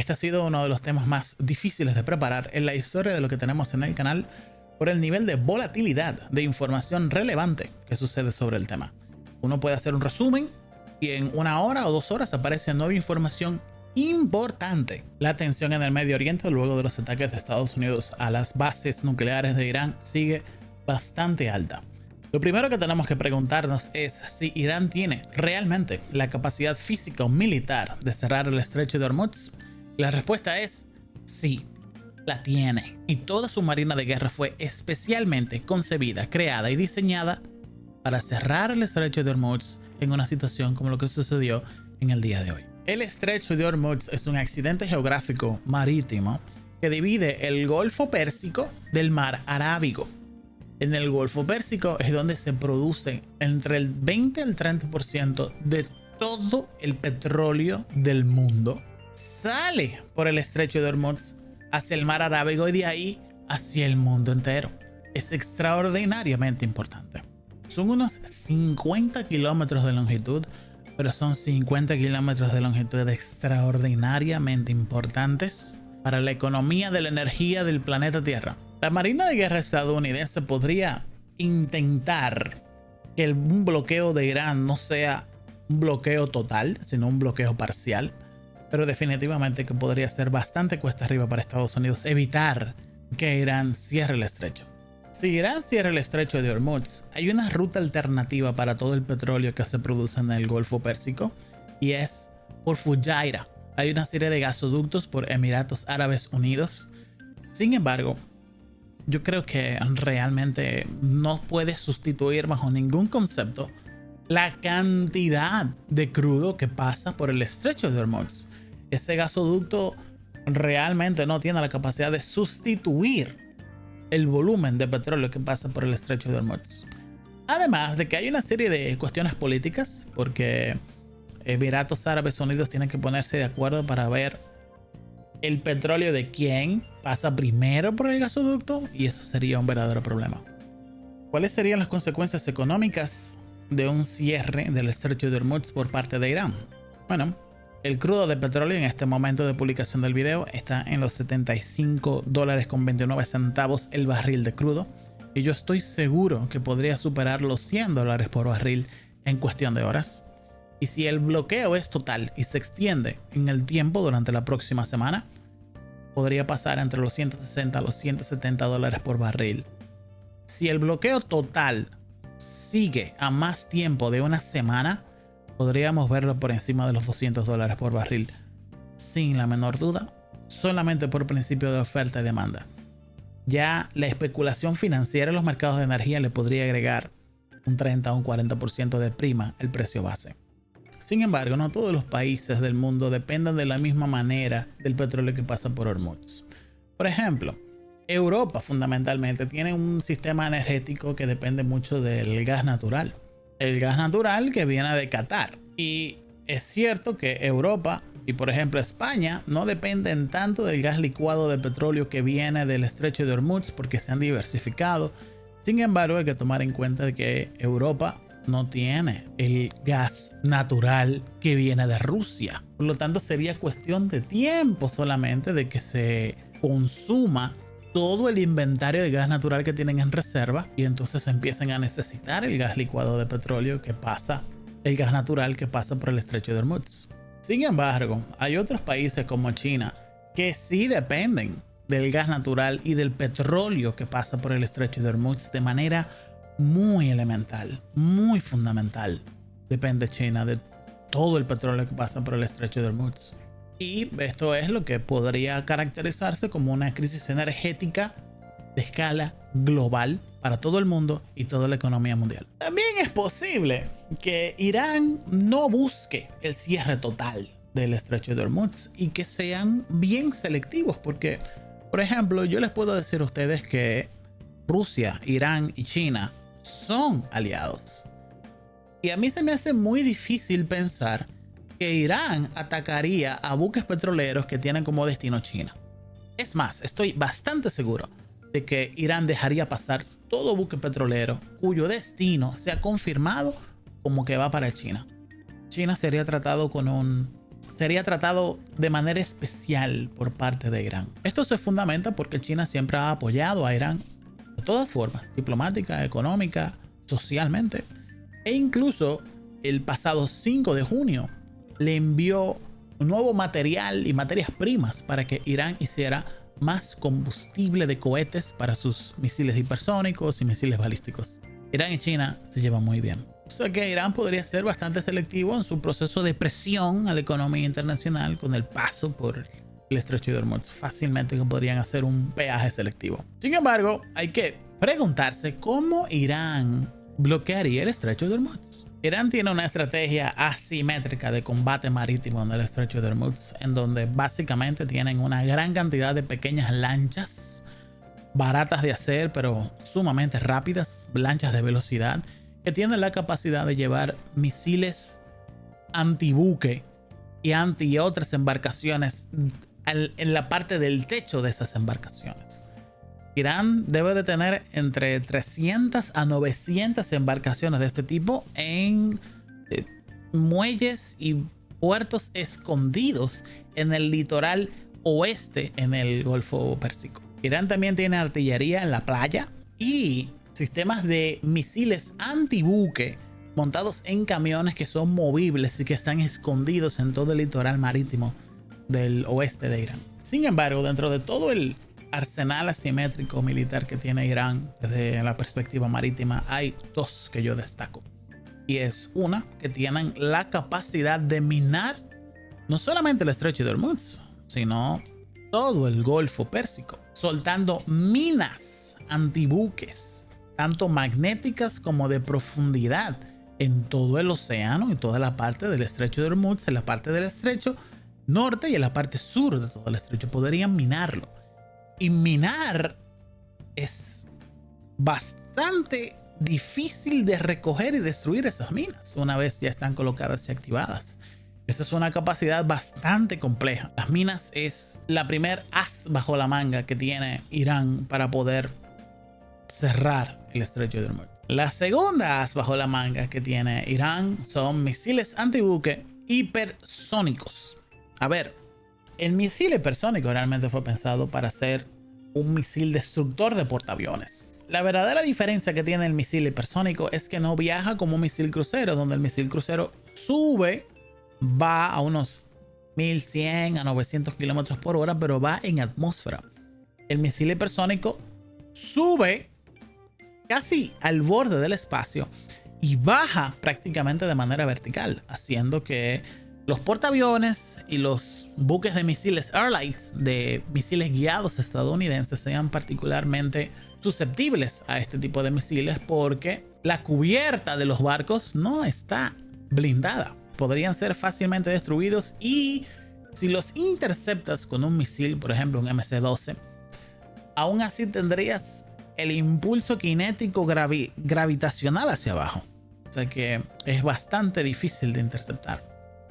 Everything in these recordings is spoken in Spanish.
Este ha sido uno de los temas más difíciles de preparar en la historia de lo que tenemos en el canal por el nivel de volatilidad de información relevante que sucede sobre el tema. Uno puede hacer un resumen y en 1 hora o 2 horas aparece nueva información importante. La tensión en el Medio Oriente luego de los ataques de Estados Unidos a las bases nucleares de Irán sigue bastante alta. Lo primero que tenemos que preguntarnos es si Irán tiene realmente la capacidad física o militar de cerrar el estrecho de Hormuz. La respuesta es sí, la tiene. Y toda su marina de guerra fue especialmente concebida, creada y diseñada para cerrar el estrecho de Hormuz en una situación como lo que sucedió en el día de hoy. El estrecho de Hormuz es un accidente geográfico marítimo que divide el Golfo Pérsico del Mar Arábigo. En el Golfo Pérsico es donde se produce entre el 20 al 30% de todo el petróleo del mundo. Sale por el estrecho de Hormuz hacia el Mar Arábigo y de ahí hacia el mundo entero. Es extraordinariamente importante. Son unos 50 kilómetros de longitud, pero son 50 kilómetros de longitud extraordinariamente importantes para la economía de la energía del planeta Tierra. La Marina de Guerra estadounidense podría intentar que un bloqueo de Irán no sea un bloqueo total, sino un bloqueo parcial, pero definitivamente que podría ser bastante cuesta arriba para Estados Unidos evitar que Irán cierre el estrecho. Si Irán cierra el estrecho de Hormuz, hay una ruta alternativa para todo el petróleo que se produce en el Golfo Pérsico y es por Fujairah. Hay una serie de gasoductos por Emiratos Árabes Unidos. Sin embargo, yo creo que realmente no puede sustituir bajo ningún concepto la cantidad de crudo que pasa por el estrecho de Hormuz. Ese gasoducto realmente no tiene la capacidad de sustituir el volumen de petróleo que pasa por el estrecho de Hormuz. Además de que hay una serie de cuestiones políticas, porque Emiratos Árabes Unidos tienen que ponerse de acuerdo para ver el petróleo de quién pasa primero por el gasoducto, y eso sería un verdadero problema. ¿Cuáles serían las consecuencias económicas de un cierre del estrecho de Hormuz por parte de Irán? Bueno, el crudo de petróleo en este momento de publicación del video está en los $75.29 el barril de crudo, y yo estoy seguro que podría superar los $100 por barril en cuestión de horas. Y si el bloqueo es total y se extiende en el tiempo durante la próxima semana, podría pasar entre los 160 a los $170 por barril. Si el bloqueo total sigue a más tiempo de una semana, podríamos verlo por encima de los $200 por barril. Sin la menor duda, solamente por principio de oferta y demanda. Ya la especulación financiera en los mercados de energía le podría agregar un 30 o un 40% de prima al precio base. Sin embargo, no todos los países del mundo dependen de la misma manera del petróleo que pasa por Hormuz. Por ejemplo, Europa fundamentalmente tiene un sistema energético que depende mucho del gas natural. El gas natural que viene de Qatar. Y es cierto que Europa y por ejemplo España no dependen tanto del gas licuado de petróleo que viene del estrecho de Hormuz porque se han diversificado. Sin embargo, hay que tomar en cuenta que Europa no tiene el gas natural que viene de Rusia. Por lo tanto, sería cuestión de tiempo solamente de que se consuma todo el inventario de gas natural que tienen en reserva y entonces empiecen a necesitar el gas licuado de petróleo que pasa, el gas natural que pasa por el estrecho de Hormuz. Sin embargo, hay otros países como China que sí dependen del gas natural y del petróleo que pasa por el estrecho de Hormuz de manera muy elemental, muy fundamental. Depende China de todo el petróleo que pasa por el estrecho de Hormuz. Y esto es lo que podría caracterizarse como una crisis energética de escala global para todo el mundo y toda la economía mundial. También es posible que Irán no busque el cierre total del estrecho de Hormuz y que sean bien selectivos, porque, por ejemplo, yo les puedo decir a ustedes que Rusia, Irán y China son aliados. Y a mí se me hace muy difícil pensar que Irán atacaría a buques petroleros que tienen como destino China. Es más, estoy bastante seguro de que Irán dejaría pasar todo buque petrolero cuyo destino sea confirmado como que va para China. China sería tratado con un sería tratado de manera especial por parte de Irán. Esto se fundamenta porque China siempre ha apoyado a Irán de todas formas, diplomática, económica, socialmente, e incluso el pasado 5 de junio le envió nuevo material y materias primas para que Irán hiciera más combustible de cohetes para sus misiles hipersónicos y misiles balísticos. Irán y China se llevan muy bien. O sea que Irán podría ser bastante selectivo en su proceso de presión a la economía internacional con el paso por el estrecho de Hormuz. Fácilmente podrían hacer un peaje selectivo. Sin embargo, hay que preguntarse cómo Irán bloquearía el estrecho de Hormuz. Irán tiene una estrategia asimétrica de combate marítimo en el estrecho de Hormuz, en donde básicamente tienen una gran cantidad de pequeñas lanchas baratas de hacer, pero sumamente rápidas, lanchas de velocidad, que tienen la capacidad de llevar misiles antibuque y anti otras embarcaciones en la parte del techo de esas embarcaciones. Irán debe de tener entre 300 a 900 embarcaciones de este tipo en muelles y puertos escondidos en el litoral oeste en el Golfo Pérsico. Irán también tiene artillería en la playa y sistemas de misiles antibuque montados en camiones que son movibles y que están escondidos en todo el litoral marítimo del oeste de Irán. Sin embargo, dentro de todo el arsenal asimétrico militar que tiene Irán desde la perspectiva marítima, hay dos que yo destaco. Y es una, que tienen la capacidad de minar no solamente el estrecho de Hormuz, sino todo el Golfo Pérsico, soltando minas antibuques, tanto magnéticas como de profundidad, en todo el océano y toda la parte del estrecho de Hormuz, en la parte del estrecho norte y en la parte sur de todo el estrecho. Podrían minarlo. Y minar es bastante difícil de recoger y destruir esas minas una vez ya están colocadas y activadas. Esa es una capacidad bastante compleja. Las minas es la primer as bajo la manga que tiene Irán para poder cerrar el estrecho de Hormuz. La segunda as bajo la manga que tiene Irán son misiles antibuque hipersónicos. A ver, el misil hipersónico realmente fue pensado para ser un misil destructor de portaaviones. La verdadera diferencia que tiene el misil hipersónico es que no viaja como un misil crucero, donde el misil crucero sube, va a unos 1100 a 900 kilómetros por hora, pero va en atmósfera. El misil hipersónico sube casi al borde del espacio y baja prácticamente de manera vertical, haciendo que los portaaviones y los buques de misiles Arleigh de misiles guiados estadounidenses sean particularmente susceptibles a este tipo de misiles, porque la cubierta de los barcos no está blindada. Podrían ser fácilmente destruidos, y si los interceptas con un misil, por ejemplo un MC-12, aún así tendrías el impulso cinético gravitacional hacia abajo. O sea que es bastante difícil de interceptar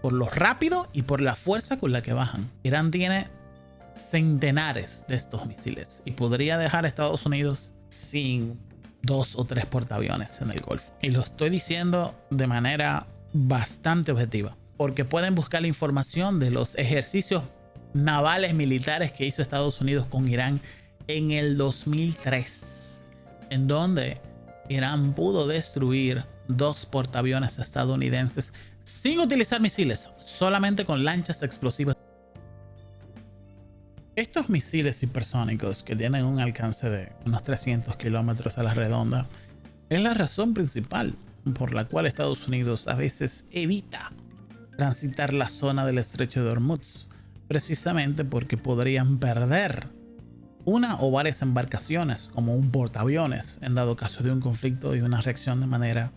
por lo rápido y por la fuerza con la que bajan. Irán tiene centenares de estos misiles y podría dejar a Estados Unidos sin 2 o 3 portaaviones en el Golfo. Y lo estoy diciendo de manera bastante objetiva, porque pueden buscar la información de los ejercicios navales militares que hizo Estados Unidos con Irán en el 2003, en donde Irán pudo destruir 2 portaaviones estadounidenses sin utilizar misiles, solamente con lanchas explosivas. Estos misiles hipersónicos, que tienen un alcance de unos 300 kilómetros a la redonda, es la razón principal por la cual Estados Unidos a veces evita transitar la zona del estrecho de Hormuz, precisamente porque podrían perder una o varias embarcaciones como un portaaviones en dado caso de un conflicto y una reacción de manera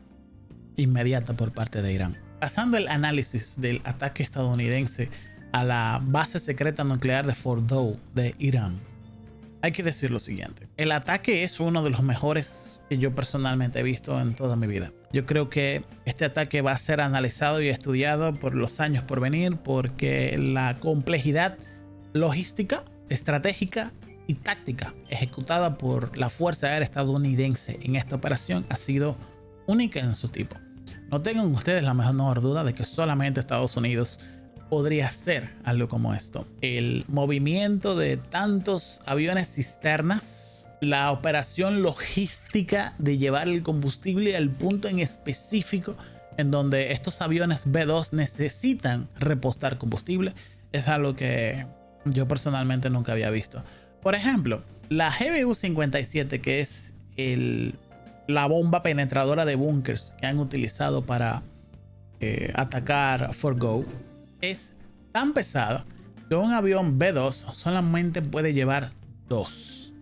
inmediata por parte de Irán. Pasando el análisis del ataque estadounidense a la base secreta nuclear de Fordow de Irán, hay que decir lo siguiente: el ataque es uno de los mejores que yo personalmente he visto en toda mi vida. Yo creo que este ataque va a ser analizado y estudiado por los años por venir, porque la complejidad logística, estratégica y táctica ejecutada por la Fuerza Aérea estadounidense en esta operación ha sido única en su tipo. No tengan ustedes la menor duda de que solamente Estados Unidos podría ser algo como esto. El movimiento de tantos aviones cisternas, la operación logística de llevar el combustible al punto en específico en donde estos aviones B2 necesitan repostar combustible, es algo que yo personalmente nunca había visto. Por ejemplo, la GBU-57, que es la bomba penetradora de búnkers que han utilizado para atacar Forgo, es tan pesada que un avión B2 solamente puede llevar 2.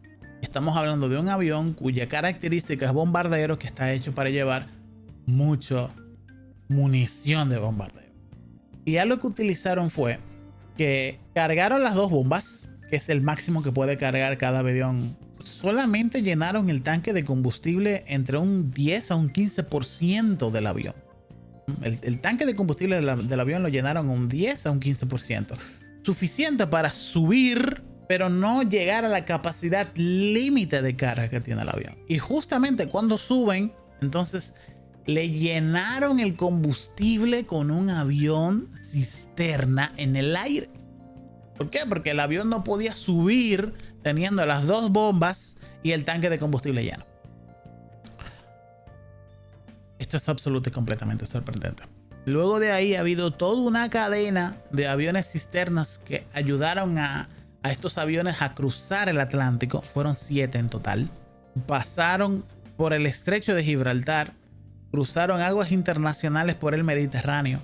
Estamos hablando de un avión cuya característica es bombardero, que está hecho para llevar mucha munición de bombardeo. Y ya lo que utilizaron fue que cargaron las 2 bombas, que es el máximo que puede cargar cada avión. Solamente llenaron el tanque de combustible entre un 10 a un 15% del avión. El tanque de combustible del avión lo llenaron un 10 a un 15%. Suficiente para subir, pero no llegar a la capacidad límite de carga que tiene el avión. Y justamente cuando suben, entonces le llenaron el combustible con un avión cisterna en el aire. ¿Por qué? Porque el avión no podía subir teniendo las 2 bombas y el tanque de combustible lleno. Esto es absolutamente y completamente sorprendente. Luego de ahí ha habido toda una cadena de aviones cisternas que ayudaron a estos aviones a cruzar el Atlántico. Fueron 7 en total. Pasaron por el estrecho de Gibraltar, cruzaron aguas internacionales por el Mediterráneo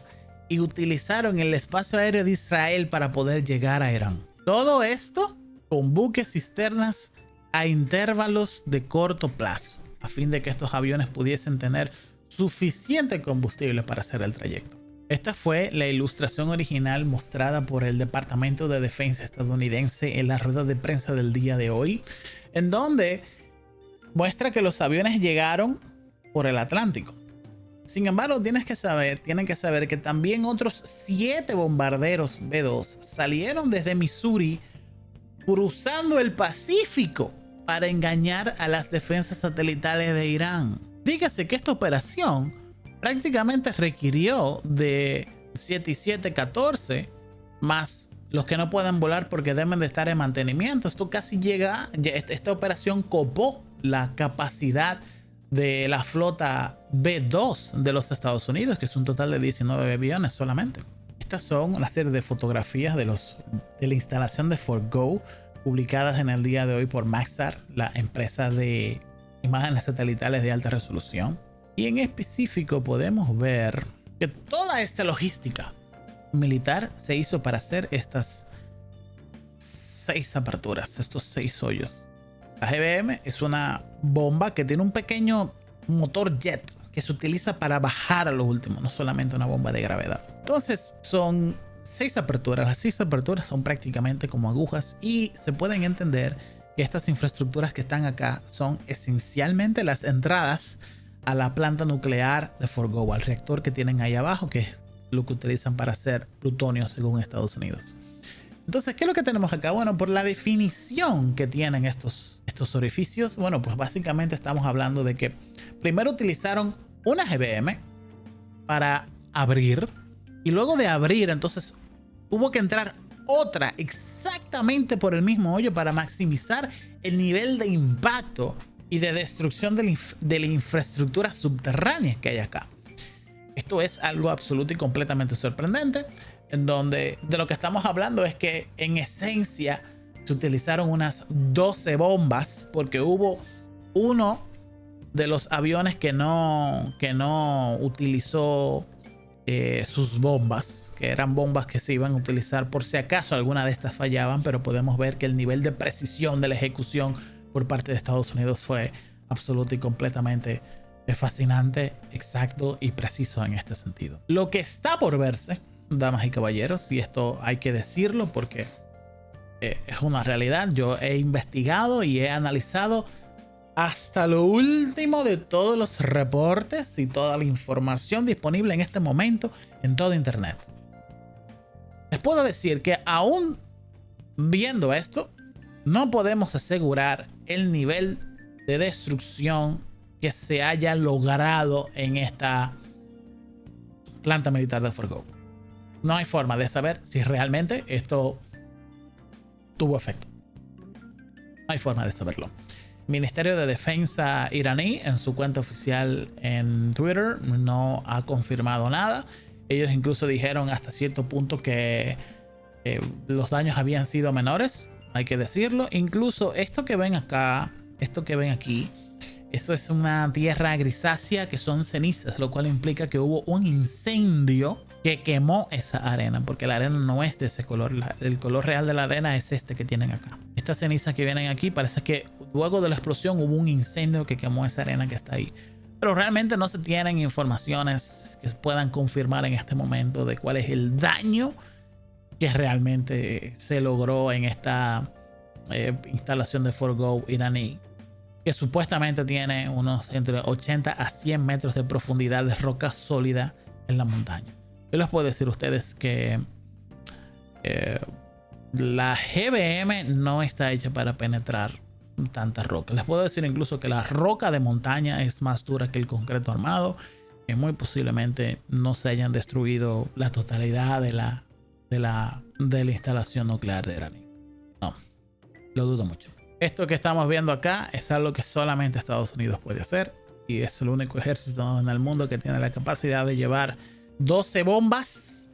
y utilizaron el espacio aéreo de Israel para poder llegar a Irán. Todo esto con buques cisternas a intervalos de corto plazo, a fin de que estos aviones pudiesen tener suficiente combustible para hacer el trayecto. Esta fue la ilustración original mostrada por el Departamento de Defensa estadounidense en la rueda de prensa del día de hoy, en donde muestra que los aviones llegaron por el Atlántico. Sin embargo, tienen que saber que también otros 7 bombarderos B2 salieron desde Missouri cruzando el Pacífico para engañar a las defensas satelitales de Irán. Dígase que esta operación prácticamente requirió de 747-14 más los que no pueden volar porque deben de estar en mantenimiento. Esto casi llega, esta operación copó la capacidad de la flota B2 de los Estados Unidos, que es un total de 19 aviones solamente. Estas son una serie de fotografías de la instalación de Forgo publicadas en el día de hoy por Maxar, la empresa de imágenes satelitales de alta resolución. Y en específico podemos ver que toda esta logística militar se hizo para hacer estas 6 aperturas, estos 6 hoyos. La GBM es una bomba que tiene un pequeño motor jet que se utiliza para bajar a lo último, no solamente una bomba de gravedad. Entonces son 6 aperturas. Las 6 aperturas son prácticamente como agujas y se pueden entender que estas infraestructuras que están acá son esencialmente las entradas a la planta nuclear de Forgo, al reactor que tienen ahí abajo, que es lo que utilizan para hacer plutonio según Estados Unidos. Entonces, ¿qué es lo que tenemos acá? Bueno, por la definición que tienen estos orificios, bueno, pues básicamente estamos hablando de que primero utilizaron una GBM para abrir y luego de abrir, entonces hubo que entrar otra exactamente por el mismo hoyo para maximizar el nivel de impacto y de destrucción de la infraestructura subterránea que hay acá. Esto es algo absoluto y completamente sorprendente, en donde de lo que estamos hablando es que en esencia se utilizaron unas 12 bombas, porque hubo uno de los aviones que no utilizó sus bombas, que eran bombas que se iban a utilizar por si acaso alguna de estas fallaban, pero podemos ver que el nivel de precisión de la ejecución por parte de Estados Unidos fue absoluto y completamente fascinante, exacto y preciso en este sentido. Lo que está por verse, damas y caballeros, y esto hay que decirlo porque es una realidad, yo he investigado y he analizado hasta lo último de todos los reportes y toda la información disponible en este momento en todo internet. Les puedo decir que aún viendo esto, no podemos asegurar el nivel de destrucción que se haya logrado en esta planta militar de Forgo. No hay forma de saber si realmente esto tuvo efecto. No hay forma de saberlo. Ministerio de Defensa iraní en su cuenta oficial en Twitter no ha confirmado nada. Ellos incluso dijeron hasta cierto punto que los daños habían sido menores, hay que decirlo. Incluso esto que ven acá, esto que ven aquí, eso es una tierra grisácea que son cenizas, lo cual implica que hubo un incendio que quemó esa arena, porque la arena no es de ese color. El color real de la arena es este que tienen acá. Estas cenizas que vienen aquí, parece que luego de la explosión hubo un incendio que quemó esa arena que está ahí. Pero realmente no se tienen informaciones que puedan confirmar en este momento de cuál es el daño que realmente se logró en esta instalación de Forgo iraní, que supuestamente tiene unos entre 80 a 100 metros de profundidad de roca sólida en la montaña. Yo les puedo decir a ustedes que la GBM no está hecha para penetrar tanta roca. Les puedo decir incluso que la roca de montaña es más dura que el concreto armado, y muy posiblemente no se hayan destruido la totalidad de la instalación nuclear de Iraní. No, lo dudo mucho. Esto que estamos viendo acá es algo que solamente Estados Unidos puede hacer, y es el único ejército en el mundo que tiene la capacidad de llevar 12 bombas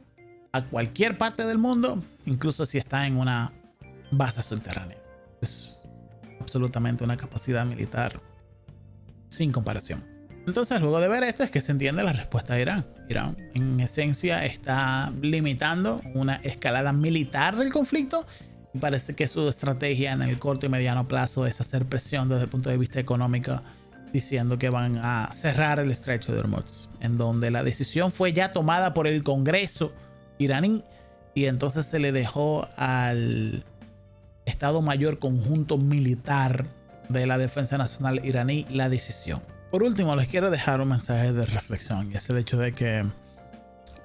a cualquier parte del mundo, incluso si está en una base subterránea. Es absolutamente una capacidad militar sin comparación. Entonces, luego de ver esto, es que se entiende la respuesta de Irán. Irán, en esencia, está limitando una escalada militar del conflicto, y parece que su estrategia en el corto y mediano plazo es hacer presión desde el punto de vista económico, diciendo que van a cerrar el estrecho de Hormuz, en donde la decisión fue ya tomada por el Congreso iraní, y entonces se le dejó al Estado Mayor Conjunto Militar de la Defensa Nacional iraní la decisión. Por último, les quiero dejar un mensaje de reflexión, y es el hecho de que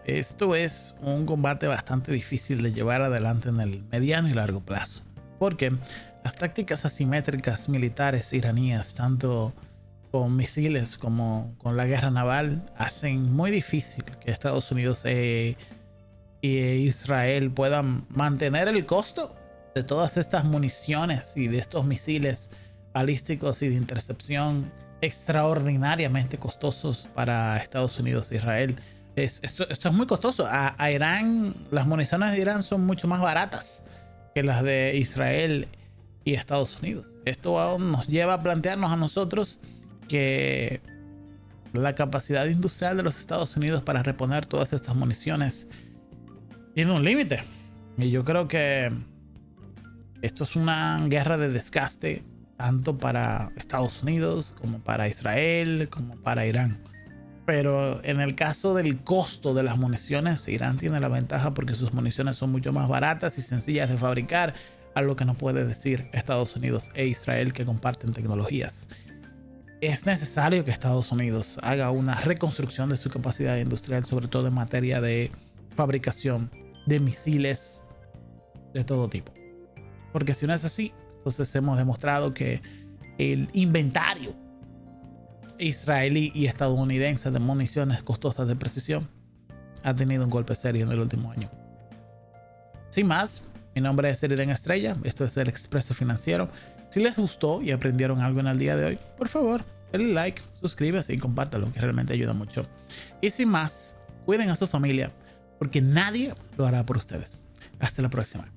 esto es un combate bastante difícil de llevar adelante en el mediano y largo plazo, porque las tácticas asimétricas militares iraníes, tanto con misiles como con la guerra naval, hacen muy difícil que Estados Unidos e Israel puedan mantener el costo de todas estas municiones y de estos misiles balísticos y de intercepción extraordinariamente costosos para Estados Unidos e Israel. Esto es muy costoso. A Irán, las municiones de Irán son mucho más baratas que las de Israel y Estados Unidos. Esto nos lleva a plantearnos a nosotros que la capacidad industrial de los Estados Unidos para reponer todas estas municiones tiene un límite. Y yo creo que esto es una guerra de desgaste tanto para Estados Unidos como para Israel como para Irán. Pero en el caso del costo de las municiones, Irán tiene la ventaja porque sus municiones son mucho más baratas y sencillas de fabricar, algo que no puede decir Estados Unidos e Israel, que comparten tecnologías. Es necesario que Estados Unidos haga una reconstrucción de su capacidad industrial, sobre todo en materia de fabricación de misiles de todo tipo. Porque si no es así, entonces hemos demostrado que el inventario israelí y estadounidense de municiones costosas de precisión ha tenido un golpe serio en el último año. Sin más, mi nombre es Irene Estrella, esto es El Expreso Financiero. Si les gustó y aprendieron algo en el día de hoy, por favor, denle like, suscríbase y compártalo, que realmente ayuda mucho. Y sin más, cuiden a su familia, porque nadie lo hará por ustedes. Hasta la próxima.